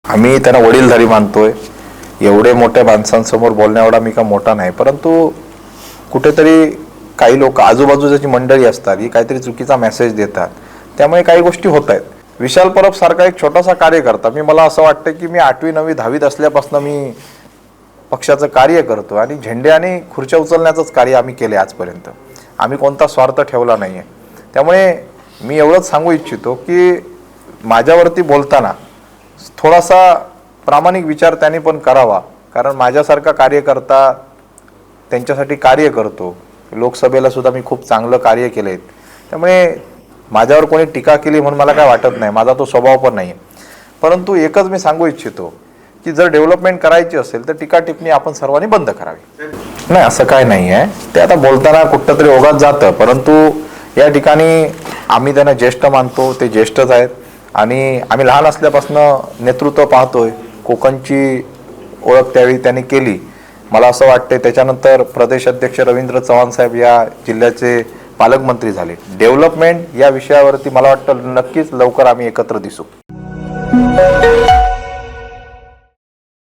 आम्ही त्यांना वडीलधारी मानतोय. एवढे मोठ्या माणसांसमोर बोलण्या एवढा मी का मोठा नाही, परंतु कुठेतरी काही लोक आजूबाजूची जी मंडळी असतात ही काहीतरी चुकीचा मेसेज देतात, त्यामुळे काही गोष्टी होत आहेत. विशाल परब सारखा एक छोटासा कार्यकर्ता, मला असं वाटतं की मी 8वी 9वी 10वीत असल्यापासून मी पक्षाचं कार्य करतो आणि झेंडे आणि खुर्च्या उचलण्याचंच कार्य आम्ही केले आजपर्यंत. आम्ही कोणता स्वार्थ ठेवला नाही आहे. त्यामुळे मी एवढंच सांगू इच्छितो की माझ्यावरती बोलताना थोडासा प्रामाणिक विचार त्यांनी पण करावा, कारण माझ्यासारखा कार्यकर्ता त्यांच्यासाठी कार्य करतो. लोकसभेला सुद्धा मी खूप चांगलं कार्य केलं आहे. त्यामुळे माझ्यावर कोणी टीका केली म्हणून मला काय वाटत नाही, माझा तो स्वभाव पण नाही आहे. परंतु एकच मी सांगू इच्छितो की जर डेव्हलपमेंट करायची असेल तर टीका टिप्पणी आपण सर्वांनी बंद करावी. नाही, असं काय नाही आहे. ते आता बोलताना कुठं तरी ओघात जातं, परंतु या ठिकाणी आम्ही त्यांना ज्येष्ठ मानतो, ते ज्येष्ठच आहेत आणि आम्ही लहान असल्यापासून नेतृत्व पाहतोय. कोकणची ओळख त्यावेळी त्यांनी केली. मला असं वाटते त्याच्यानंतर प्रदेश अध्यक्ष रवींद्र चव्हाण साहेब या जिल्ह्याचे पालकमंत्री झाले. डेव्हलपमेंट या विषयावरती मला वाटतं नक्कीच लवकर आम्ही एकत्र दिसू.